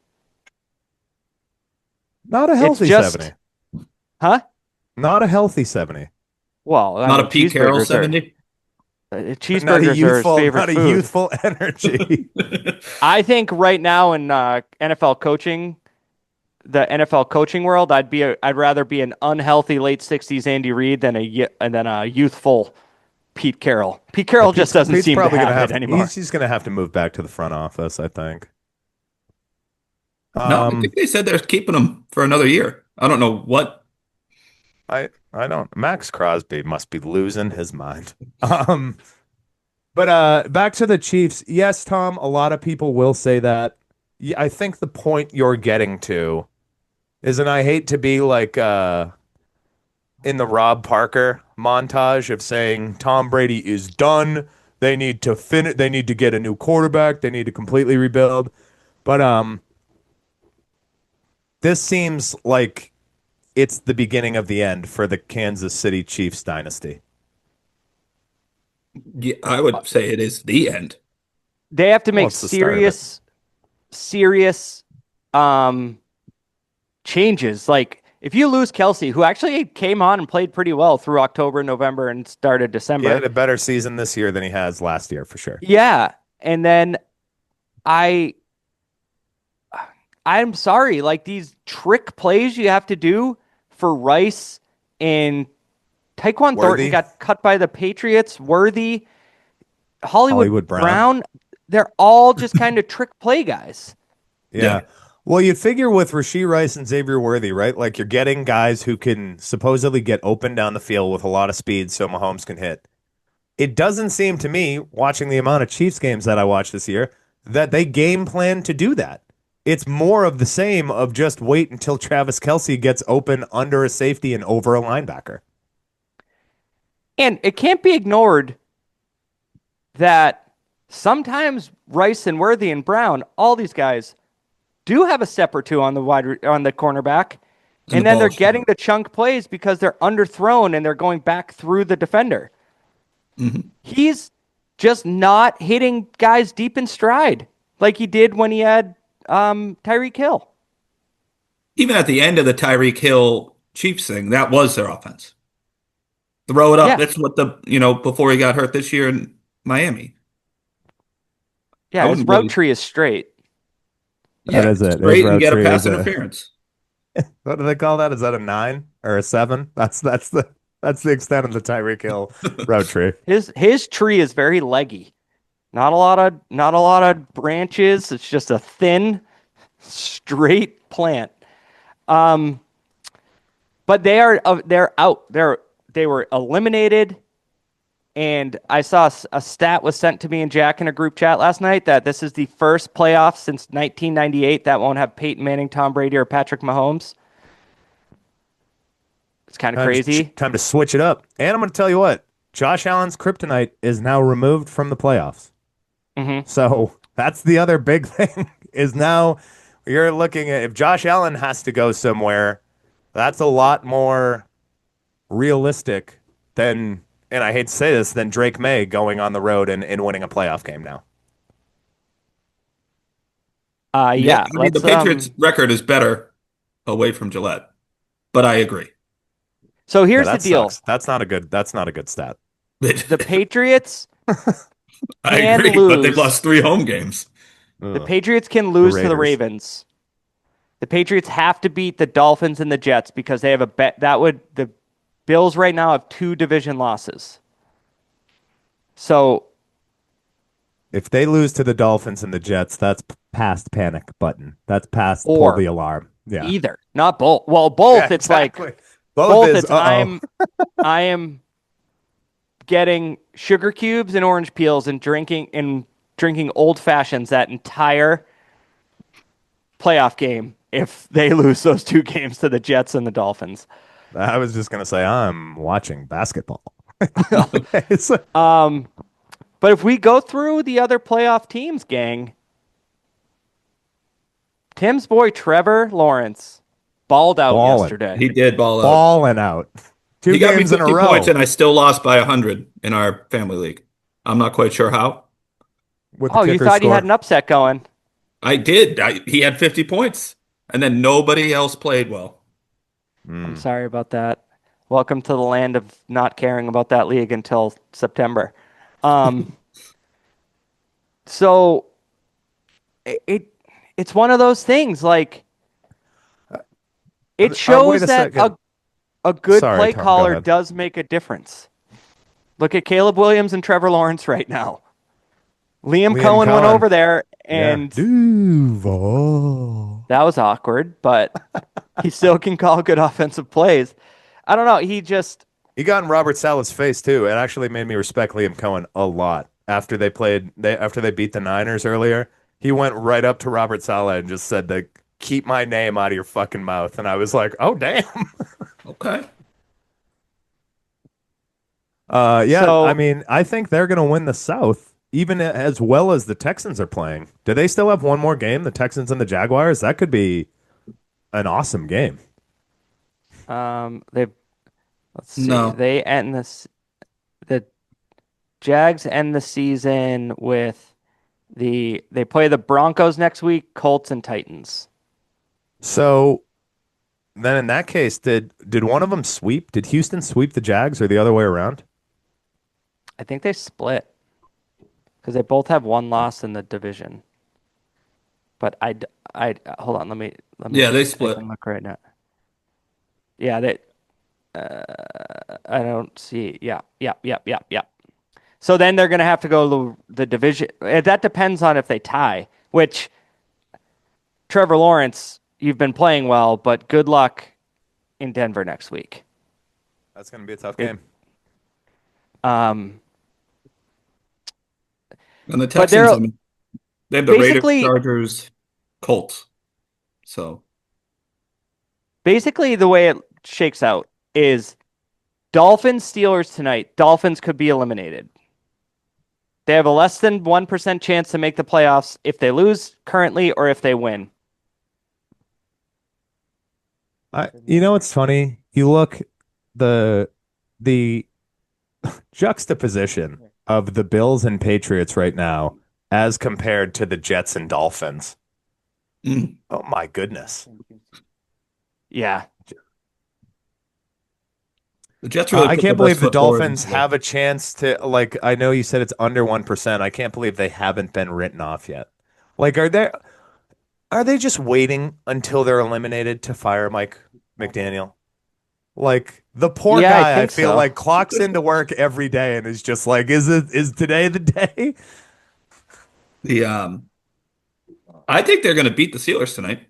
Not a healthy 70. Huh? Not a healthy 70. Well, Not a Pete Carroll 70. Cheeseburgers are his favorite not a food. youthful energy. I think right now in NFL coaching, the NFL coaching world, I'd rather be an unhealthy late 60s Andy Reid than a youthful Pete Carroll. Pete Carroll just doesn't Pete's seem to probably have gonna it anymore. He's just gonna have to move back to the front office, I think. No, I think they said they're keeping him for another year. I don't know what. I don't. Max Crosby must be losing his mind. Um, but back to the Chiefs. Yes, Tom. A lot of people will say that. Yeah, I think the point you're getting to is, and I hate to be like in the Rob Parker montage of saying Tom Brady is done. They need to finish. They need to get a new quarterback. They need to completely rebuild. But this seems like it's the beginning of the end for the Kansas City Chiefs dynasty. Yeah, I would say it is the end. They have to Well, make it's the start of it. serious changes. Like if you lose Kelsey, who actually came on and played pretty well through October, November, and started He December. had a better season this year than he has last year, for sure. Yeah. And then I'm sorry, like these trick plays you have to do for Rice and Tyquan Thornton Worthy. got cut by the Patriots, Worthy, Hollywood Brown. They're all just kind of trick play guys. Yeah. Well, you'd figure with Rashee Rice and Xavier Worthy, right? Like you're getting guys who can supposedly get open down the field with a lot of speed so Mahomes can hit. It doesn't seem to me, watching the amount of Chiefs games that I watched this year, that they game plan to do that. It's more of the same of just wait until Travis Kelce gets open under a safety and over a linebacker. And it can't be ignored that sometimes Rice and Worthy and Brown, all these guys, do have a step or two on the cornerback, and then they're getting the chunk plays because they're underthrown and they're going back through the defender. Mm-hmm. He's just not hitting guys deep in stride like he did when he had Tyreek Hill. Even at the end of the Tyreek Hill Chiefs thing, that was their offense. Throw it up. Yeah. That's what before he got hurt this year in Miami. Yeah, his route tree is straight. That is it. Straight and get a tree pass is interference. What do they call that? Is that a 9 or a 7? That's the extent of the Tyreek Hill route tree. His tree is very leggy. Not a lot of branches. It's just a thin, straight plant. But they're out. They were eliminated. And I saw a stat was sent to me and Jack in a group chat last night that this is the first playoff since 1998 that won't have Peyton Manning, Tom Brady, or Patrick Mahomes. It's kind of crazy. Time to switch it up. And I'm going to tell you what, Josh Allen's kryptonite is now removed from the playoffs. Mm-hmm. So that's the other big thing is now you're looking at if Josh Allen has to go somewhere, that's a lot more realistic than, and I hate to say this, than Drake May going on the road and winning a playoff game now. Yeah. I mean, the Patriots' record is better away from Gillette, but I agree. So here's the deal. Sucks. That's not a good stat. The Patriots I can agree, lose. but they've lost 3 home games. The Patriots can lose to the Ravens. The Patriots have to beat the Dolphins and the Jets because they have a bet. The Bills right now have 2 division losses. So if they lose to the Dolphins and the Jets, that's past panic button. That's past pull the alarm. Yeah. Either, not both. Well, both. Yeah, it's exactly. Like both. It's I am getting sugar cubes and orange peels and drinking old fashions that entire playoff game if they lose those 2 games to the Jets and the Dolphins. I was just gonna say I'm watching basketball. But if we go through the other playoff teams, gang, Tim's boy Trevor Lawrence balled out yesterday. He did ball out. Balling out. 2 he games got me 50 in a row. points, and I still lost by 100 in our family league. I'm not quite sure how. You thought you had an upset going. I did. He had 50 points, and then nobody else played well. I'm sorry about that. Welcome to the land of not caring about that league until September. So it's one of those things. Like it shows that a good play caller does make a difference. Look at Caleb Williams and Trevor Lawrence right now. Liam Liam Cohen went Cohen. over there, Yeah. and Duval. that was awkward, but he still can call good offensive plays. I don't know. He got in Robert Sala's face too. It actually made me respect Liam Cohen a lot after after they beat the Niners earlier. He went right up to Robert Saleh and just said to keep my name out of your fucking mouth. And I was like, oh damn. Okay. Yeah, I so mean, I think they're gonna win the South, even as well as the Texans are playing. Do they still have one more game, the Texans and the Jaguars? That could be an awesome game. they let's see. No. They end the Jags end the season with they play the Broncos next week, Colts and Titans. So then in that case, did one of them sweep? Did Houston sweep the Jags or the other way around? I think they split because they both have one loss in the division. But I hold on. Let me. Yeah, they I split. can look right now. Yeah, they. I don't see. Yeah, yeah, yeah, yeah, yeah. So then they're gonna have to go to the division. That depends on if they tie. Which Trevor Lawrence, you've been playing well, but good luck in Denver next week. That's gonna be a tough game. Um, And the but Texans, I mean, they have the Raiders, basically Chargers, Colts. So basically the way it shakes out is Dolphins Steelers tonight. Dolphins could be eliminated. They have a less than 1% chance to make the playoffs if they lose currently or if they win. You know what's funny? You look the juxtaposition of the Bills and Patriots right now as compared to the Jets and Dolphins. mm, Oh my goodness. Yeah. the Jets really I put can't their believe best the foot forward Dolphins this year. have a chance to I know you said it's under 1%. I can't believe they haven't been written off yet. Like are they just waiting until they're eliminated to fire Mike McDaniel? Like the poor Yeah, I guy, I think feel so. like clocks into work every day and is just like, is today the day? The I think they're going to beat the Steelers tonight.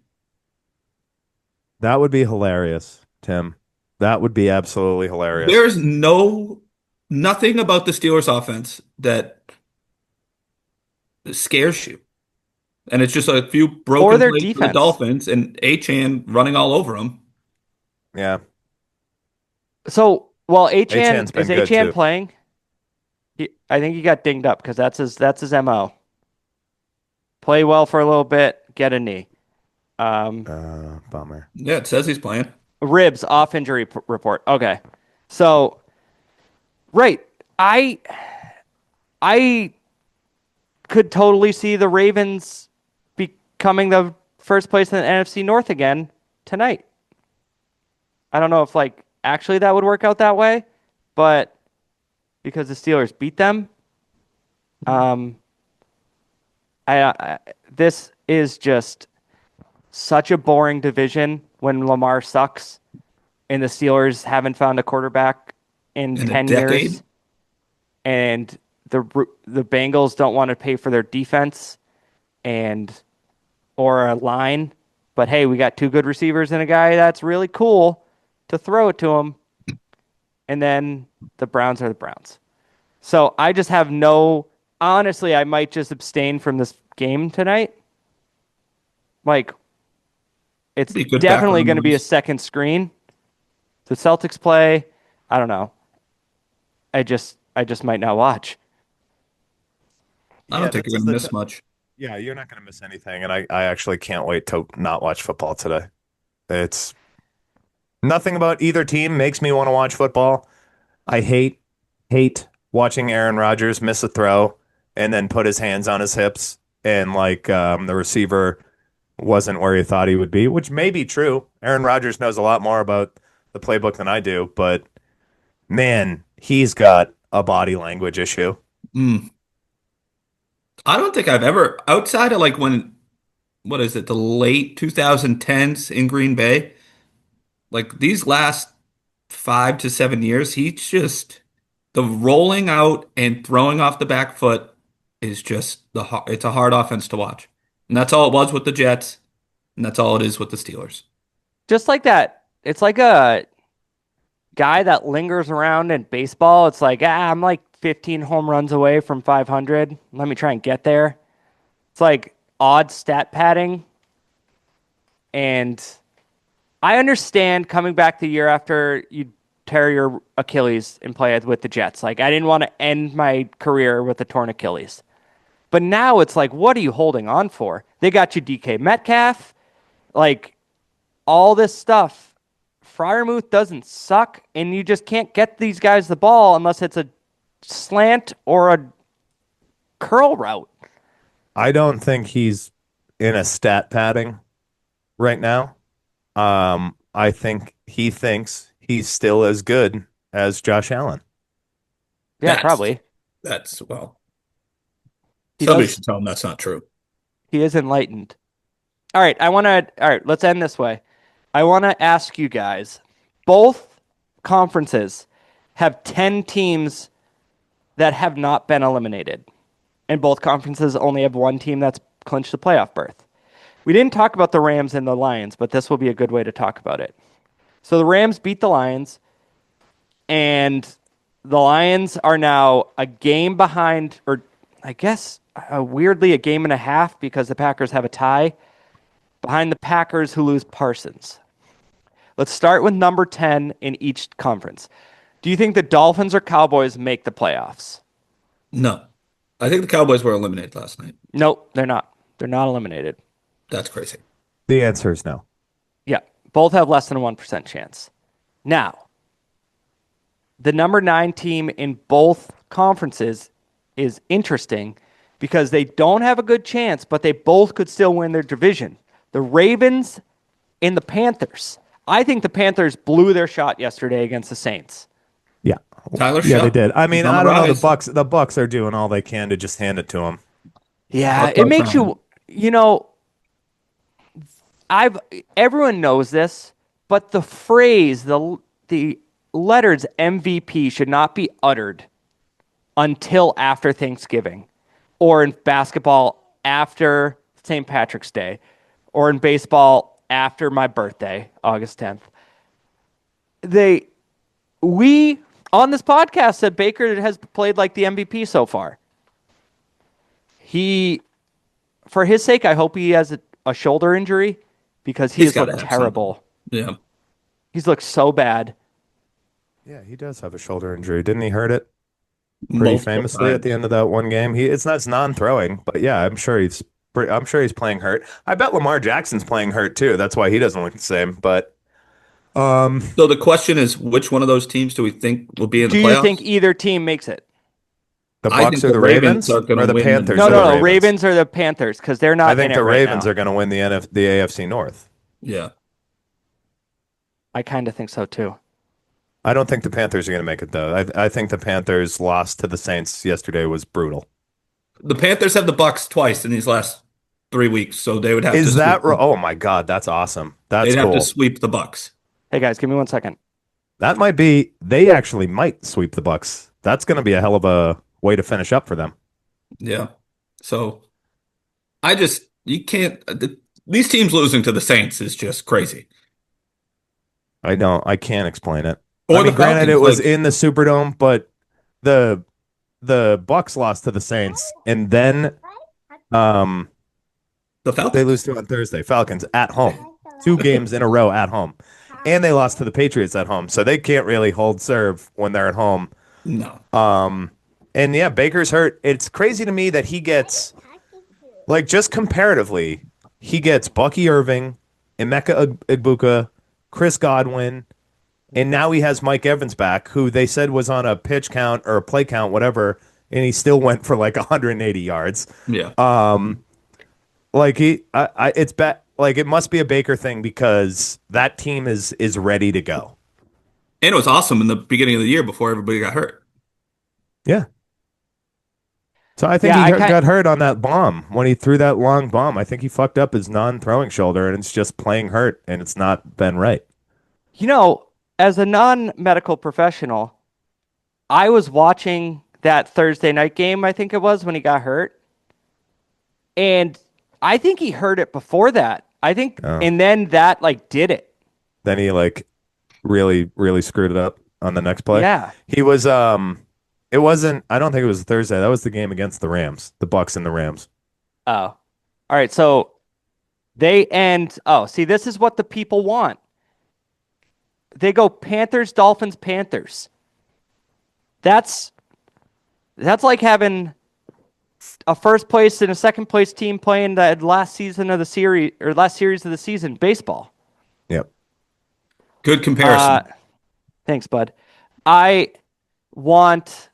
That would be hilarious, Tim. That would be absolutely hilarious. There's nothing about the Steelers offense that scares you. And it's just a few Or broken their plays for the defense. Dolphins and Achan running all over them. Yeah. So, well, Achan Achan's is been good Achan too. playing? I think he got dinged up because that's his MO. Play well for a little bit, get a knee. Bummer. Yeah, it says he's playing. Ribs off injury report. Okay. So, right. I could totally see the Ravens becoming the first place in the NFC North again tonight. I don't know if actually that would work out that way, but because the Steelers beat them, um, this is just such a boring division when Lamar sucks and the Steelers haven't found a quarterback in In a 10 decade? years, and the Bengals don't want to pay for their defense or a line, but hey, we got two good receivers and a guy that's really cool to throw it to him. And then the Browns are the Browns. So I just have honestly, I might just abstain from this game tonight. It's Be good definitely background going to be a noise. second screen. The Celtics play. I don't know. I just might not watch. I Yeah, don't think this you're is going to the miss much. yeah, you're not going to miss anything, and I actually can't wait to not watch football today. It's nothing about either team makes me want to watch football. I hate watching Aaron Rodgers miss a throw and then put his hands on his hips and the receiver wasn't where he thought he would be, which may be true. Aaron Rodgers knows a lot more about the playbook than I do, but man, he's got a body language issue. Mm. I don't think I've ever, outside of what is it, the late 2010s in Green Bay, like these last 5 to 7 years, the The rolling out and throwing off the back foot is just it's a hard offense to watch. And that's all it was with the Jets, and that's all it is with the Steelers. Just like that. It's like a guy that lingers around in baseball. It's like, I'm like 15 home runs away from 500. Let me try and get there. It's like odd stat padding. And I understand coming back the year after you tear your Achilles and play with the Jets. Like, I didn't want to end my career with a torn Achilles. But now it's like, what are you holding on for? They got you DK Metcalf, like all this stuff. Freiermuth doesn't suck, and you just can't get these guys the ball unless it's a slant or a curl route. I don't think he's in a stat padding right now. I think he thinks he's still as good as Josh Allen. Yeah, That's- probably. Well, He somebody does- should tell him that's not true. He is enlightened. All right, all right, let's end this way. I want to ask you guys, both conferences have 10 teams that have not been eliminated. And both conferences only have one team that's clinched a playoff berth. We didn't talk about the Rams and the Lions, but this will be a good way to talk about it. So the Rams beat the Lions, and the Lions are now a game behind, or I guess weirdly a game and a half because the Packers have a tie behind the Packers who lose Parsons. Let's start with number 10 in each conference. Do you think the Dolphins or Cowboys make the playoffs? No. I think the Cowboys were eliminated last night. Nope, they're not. They're not eliminated. That's crazy. The answer is no. Yeah, both have less than a 1% chance. Now, the number 9 team in both conferences is interesting because they don't have a good chance, but they both could still win their division. The Ravens and the Panthers. I think the Panthers blew their shot yesterday against the Saints. Yeah. Tyler Yeah, Shuck. they did. I mean, He's on I the don't know. rise. The Bucks are doing all they can to just hand it to them. Yeah, I'll it touch makes on you, everyone knows this, but the phrase, the letters MVP should not be uttered until after Thanksgiving, or in basketball after St. Patrick's Day, or in baseball after my birthday, August 10th. We on this podcast said Baker has played like the MVP so far. For his sake, I hope he has a shoulder injury because He's has gotta looked have terrible. Yeah. He's looked so bad. Yeah, he does have a shoulder injury. Didn't he hurt it pretty Multiple famously at the times. end of that one game? It's non-throwing, but yeah, I'm sure he's playing hurt. I bet Lamar Jackson's playing hurt too. That's why he doesn't look the same. But So the question is, which one of those teams do we think will be in the Do playoffs? you think either team makes it? the I Bucks think or the the Ravens Ravens are gonna or the win the Panthers? No, or no, the no. Ravens or the Panthers because they're not I think in the it right Ravens now. are going to win the AFC North. Yeah. I kind of think so too. I don't think the Panthers are going to make it though. I think the Panthers' loss to the Saints yesterday was brutal. The Panthers have the Bucks twice in these last 3 weeks, so they would have Is to that sweep, oh my God, that's awesome. That's they'd have cool. to sweep the Bucks. Hey guys, give me 1 second. They actually might sweep the Bucks. That's going to be a hell of a way to finish up for them. Yeah. So you can't these teams losing to the Saints is just crazy. I can't explain it. Or I mean, the granted, Falcons, it was like- in the Superdome, but the Bucks lost to the Saints, and then The Falcons. they lose to on Thursday. Falcons at home, 2 games in a row at home, and they lost to the Patriots at home, so they can't really hold serve when they're at home. No. And yeah, Baker's hurt. It's crazy to me that he gets, like, just comparatively, he gets Bucky Irving, Emeka Egbuka, Chris Godwin, and now he has Mike Evans back, who they said was on a pitch count or a play count, whatever, and he still went for like 180 yards. Yeah. Like it's bad. Like it must be a Baker thing because that team is ready to go. And it was awesome in the beginning of the year before everybody got hurt. Yeah. So I think he got hurt on that bomb when he threw that long bomb. I think he fucked up his non-throwing shoulder, and it's just playing hurt, and it's not been right. As a non-medical professional, I was watching that Thursday night game, I think it was, when he got hurt. And I think he heard it before that. I think, Oh. and then that like did it. Then he like really, really screwed it up on the next play. Yeah. He was it wasn't I don't think it was Thursday. That was the game against the Rams, the Bucks and the Rams. Oh, all right. So they end. Oh, see, this is what the people want. They go Panthers, Dolphins, Panthers. That's like having a first place and a second place team playing the last season of the series or last series of the season baseball. Yep. Good comparison. Thanks, bud. I want.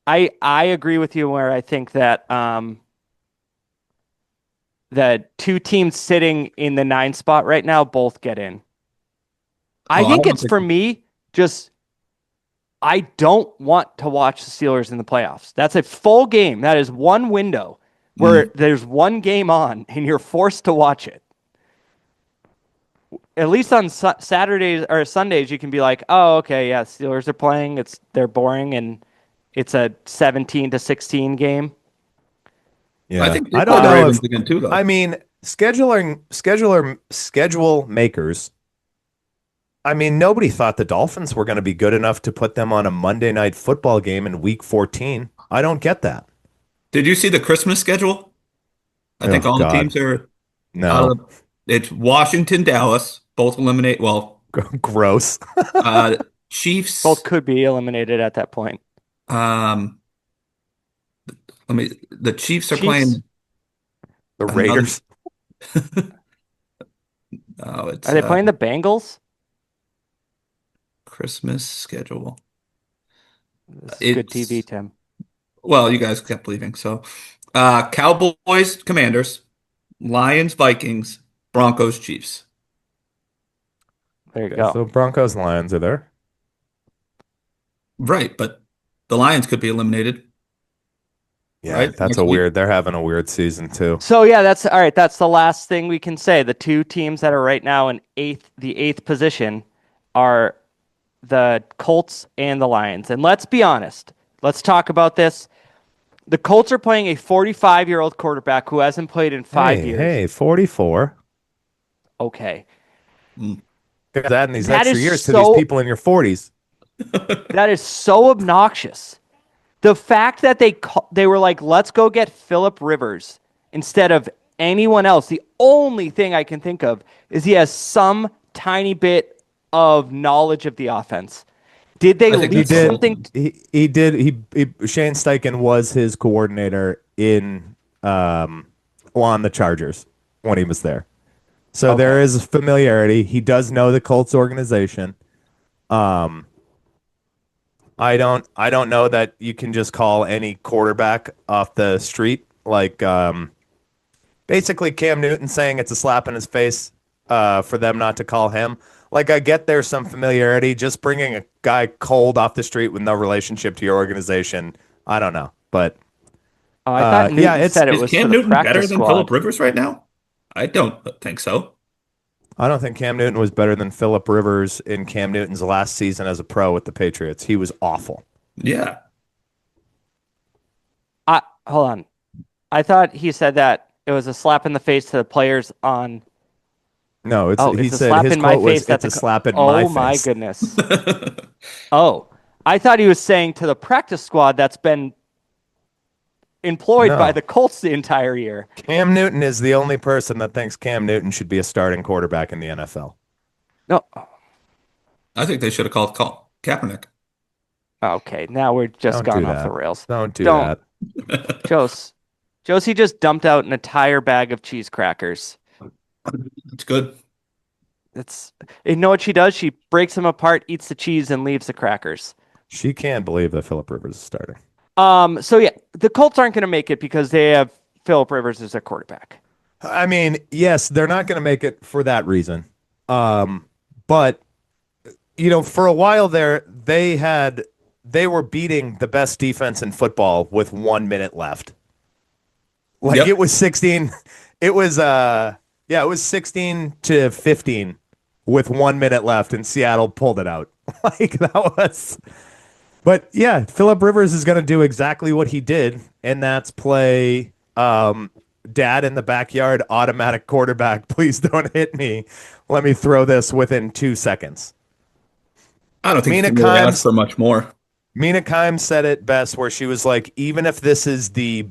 I agree with you where I think that the two teams sitting in the 9 spot right now both get in. I think it's for me just I don't want to watch the Steelers in the playoffs. That's a full game. That is one window where there's one game on and you're forced to watch it. At least on Saturdays or Sundays, you can be like, "Oh, okay, yeah, Steelers are playing. They're boring, and it's a 17-16 game." Yeah. I think I don't know Ravens if again too, though. I mean, schedule makers. I mean, nobody thought the Dolphins were going to be good enough to put them on a Monday night football game in week 14. I don't get that. Did you see the Christmas schedule? I think all the teams are out No. of it's Washington, Dallas, both eliminate. Well, Gross. Chiefs. Both could be eliminated at that point. The Chiefs are Chiefs. playing The Raiders. Oh, it's Are they playing the Bengals? Christmas schedule. This is good TV, Tim. Well, you guys kept leaving. So, Cowboys, Commanders, Lions, Vikings, Broncos, Chiefs. There you go. So Broncos and Lions are there. Right, but the Lions could be eliminated. Yeah, Right? that's Next a week. weird. They're having a weird season too. So yeah, that's all right. That's the last thing we can say. The two teams that are right now in the eighth position are the Colts and the Lions. And let's be honest. Let's talk about this. The Colts are playing a 45-year-old quarterback who hasn't played in 5 years. Hey, 44. Okay. Adding these That extra is years to so- these people in your 40s. That is so obnoxious. The fact that they were like, let's go get Phillip Rivers instead of anyone else. The only thing I can think of is he has some tiny bit of knowledge of the offense. Did they I think leave he did. something? He did. Shane Steichen was his coordinator in on the Chargers when he was there. So Okay. there is familiarity. He does know the Colts organization. I don't know that you can just call any quarterback off the street like basically Cam Newton saying it's a slap in his face for them not to call him. Like, I get there's some familiarity. Just bringing a guy cold off the street with no relationship to your organization, I don't know. But I thought Newton yeah, said it Is was Cam for the Newton better practice than squad. Phillip Rivers right now? I don't think so. I don't think Cam Newton was better than Phillip Rivers in Cam Newton's last season as a pro with the Patriots. He was awful. Yeah. Hold on. I thought he said that it was a slap in the face to the players on. No, he it's a said slap his in my quote was, face. That's "It's a slap in oh my face." my goodness. Oh, I thought he was saying to the practice squad that's been employed No. by the Colts the entire year. Cam Newton is the only person that thinks Cam Newton should be a starting quarterback in the NFL. No. I think they should have called Kaepernick. Okay, now we're just Don't gone do off that. the rails. Don't do Don't. that. Josie just dumped out an entire bag of cheese crackers. It's good. You know what she does? She breaks them apart, eats the cheese, and leaves the crackers. She can't believe that Phillip Rivers is starting. So yeah, the Colts aren't going to make it because they have Phillip Rivers as their quarterback. I mean, yes, they're not going to make it for that reason. But for a while there, they were beating the best defense in football with 1 minute left. Like Yep. it was 16. It was it was 16-15 with 1 minute left, and Seattle pulled it out. Like that But yeah, Philip Rivers is going to do exactly what he did, and that's play dad in the backyard, automatic quarterback. Please don't hit me. Let me throw this within 2 seconds. I don't think you Mina can really ask Kimes for much more. Mina Kimes said it best, where she was like, even if this is the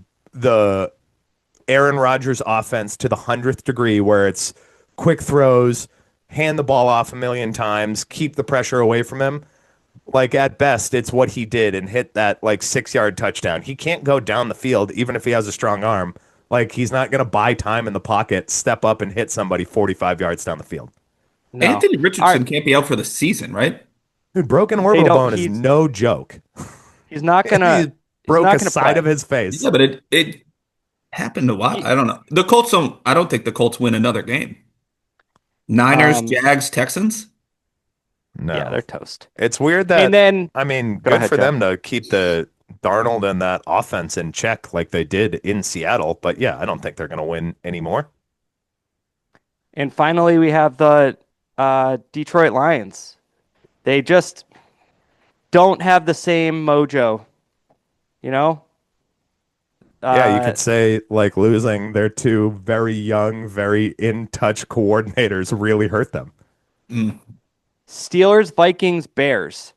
Aaron Rodgers offense to the 100th degree, where it's quick throws, hand the ball off a million times, keep the pressure away from him. Like at best, it's what he did and hit that like 6 yard touchdown. He can't go down the field, even if he has a strong arm. Like he's not going to buy time in the pocket, step up and hit somebody 45 yards down the field. No. Anthony All right. Richardson can't be out for the season, right? Dude, broken They orbital don't. bone is no joke. He's not gonna. He He's broke not a gonna side play. of his face. Yeah, but it happened a while. He, I don't know. The Colts don't. I don't think the Colts win another game. Niners, um. Jags, Texans. Yeah, No. they're toast. It's weird And that, then I mean, go good ahead, for Jack. them to keep the Darnold and that offense in check like they did in Seattle. But yeah, I don't think they're going to win anymore. And finally, we have the Detroit Lions. They just don't have the same mojo. You know. Yeah, you Uh, could say like losing their two very young, very in touch coordinators really hurt them. Mm, Steelers, Vikings, Bears.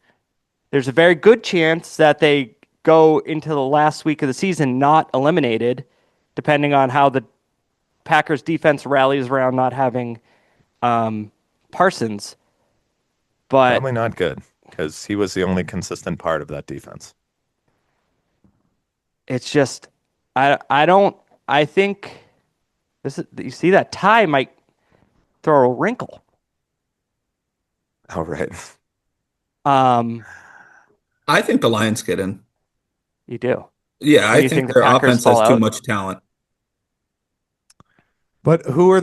There's a very good chance that they go into the last week of the season not eliminated, depending on how the Packers defense rallies around not having Parsons. But Probably not good because he was the only consistent part of that defense. it's just I don't I think this is you see that tie might throw a wrinkle. All right. Um, I think the Lions get in. you do. Yeah, And I you think think the their Packers offense has fall too out? much talent. But who are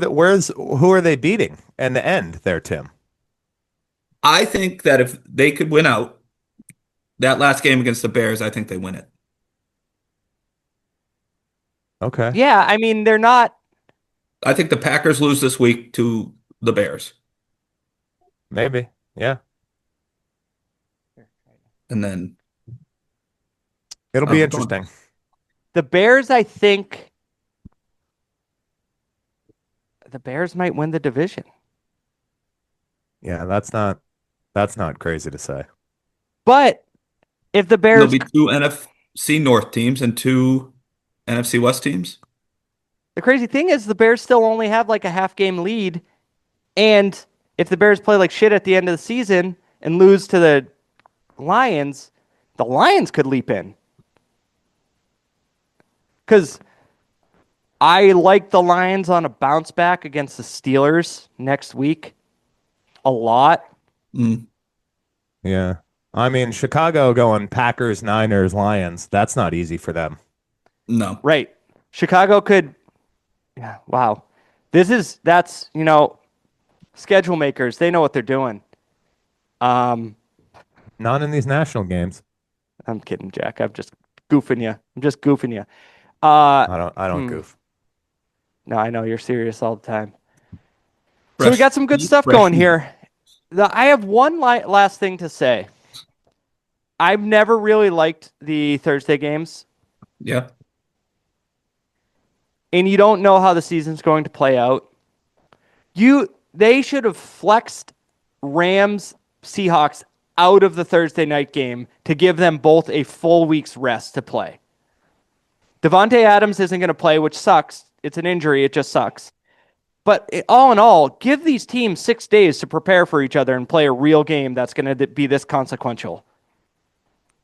they beating in the end there, Tim? I think that if they could win out that last game against the Bears, I think they win it. Okay. Yeah, I mean they're not. I think the Packers lose this week to the Bears, Maybe. Yeah. and then It'll be oh, go on. interesting. The Bears, I think the Bears might win the division. Yeah, that's not crazy to say. But if the There'll Bears, be two NFC North teams and two NFC West teams. the crazy thing is the Bears still only have like a half game lead. And if the Bears play like shit at the end of the season and lose to the Lions could leap in. Because I like the Lions on a bounce back against the Steelers next week a lot. Mm, Yeah. I mean, Chicago going Packers, Niners, Lions. That's not easy for them. no, Right. Chicago could, yeah, wow. That's, schedule makers. They know what they're doing. Um, Not in these national games. I'm kidding, Jack. I'm just goofing you. I'm just goofing you. Uh, I don't hmm. goof. No, I know you're serious all the time. So we fresh got some good meat, stuff fresh going meat. here. I have one last thing to say. I've never really liked the Thursday games, Yeah, and you don't know how the season's going to play out. They should have flexed Rams Seahawks out of the Thursday night game to give them both a full week's rest to play. Devontae Adams isn't going to play, which sucks. It's an injury. It just sucks. But all in all, give these teams 6 days to prepare for each other and play a real game that's going to be this consequential.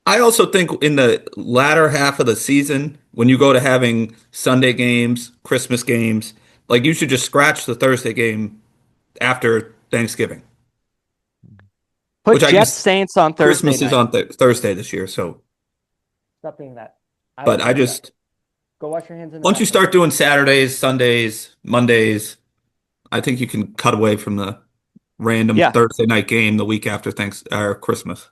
I also think in the latter half of the season, when you go to having Sunday games, Christmas games, like you should just scratch the Thursday game after Thanksgiving, Put which I Jets guess Saints on Thursday Christmas is night. on Thursday this year. So, Stop being that. I but don't I like that. just Go wash your hands in the once you bathroom. start doing Saturdays, Sundays, Mondays, I think you can cut away from the random Yeah. Thursday night game the week after Thanks or Christmas.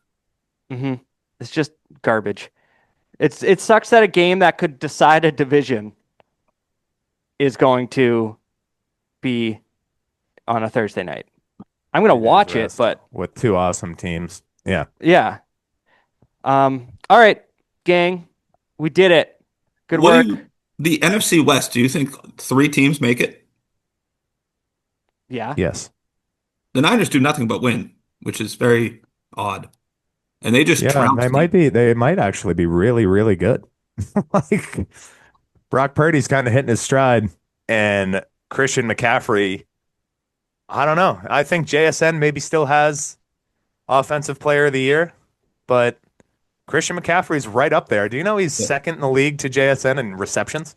Mm-hmm. It's just garbage. It sucks that a game that could decide a division is going to be on a Thursday night. I'm going to watch it, Rest but with two awesome teams. Yeah. yeah. All right, gang, we did it. Good What do work. you, the NFC West, do you think three teams make it? Yeah. Yes. The Niners do nothing but win, which is very odd. And they just Yeah, trounced them. they might actually be really, really good. Like Brock Purdy's kind of hitting his stride, and Christian McCaffrey, I don't know. I think JSN maybe still has offensive player of the year, but Christian McCaffrey's right up there. Do you know he's Yeah. second in the league to JSN in receptions?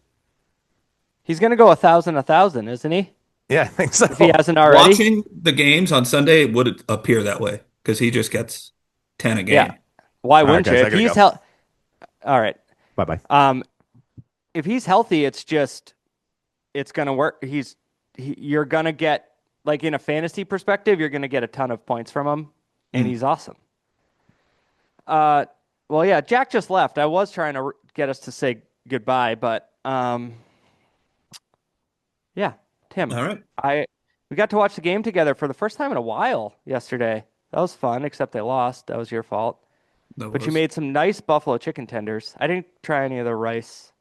He's gonna go 1,000, isn't he? Yeah, I think so. If he hasn't already. Watching the games on Sunday would appear that way because he just gets 10 a Yeah. game. Why All right, wouldn't you? guys, I If gotta he's go. all right. Bye-bye. If he's healthy, it's gonna work. You're gonna get, like, in a fantasy perspective, you're gonna get a ton of points from him, and he's awesome. Well, yeah, Jack just left. I was trying to get us to say goodbye, but yeah, Tim, All right. we got to watch the game together for the first time in a while yesterday. That was fun, except they lost. That was your fault. That But you was. made some nice buffalo chicken tenders. I didn't try any of the rice.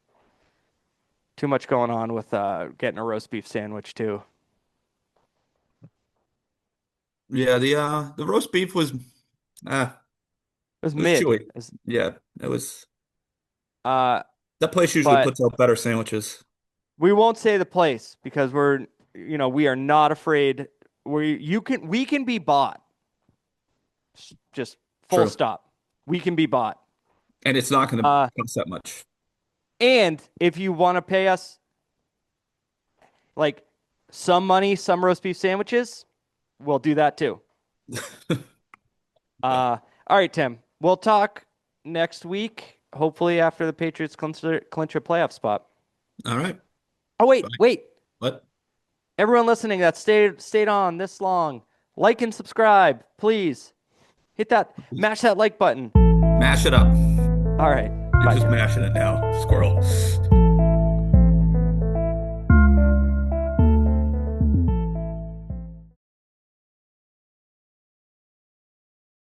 Too much going on with getting a roast beef sandwich too. Yeah, the roast beef was It was it was mid. chewy. Yeah, it was. Uh, That place usually but puts out better sandwiches. we won't say the place because we are not afraid. We can be bought. Just full True. stop. We can be bought. And it's not going to cost that much. And if you want to pay us like some money, some roast beef sandwiches, we'll do that too. All right, Tim. We'll talk next week, hopefully after the Patriots clinch a playoff spot. All right. Oh, wait. What? Everyone listening that stayed on this long, like and subscribe, please. Mash that like button. Mash it up. All right. You're Bye. just mashing it now, squirrel.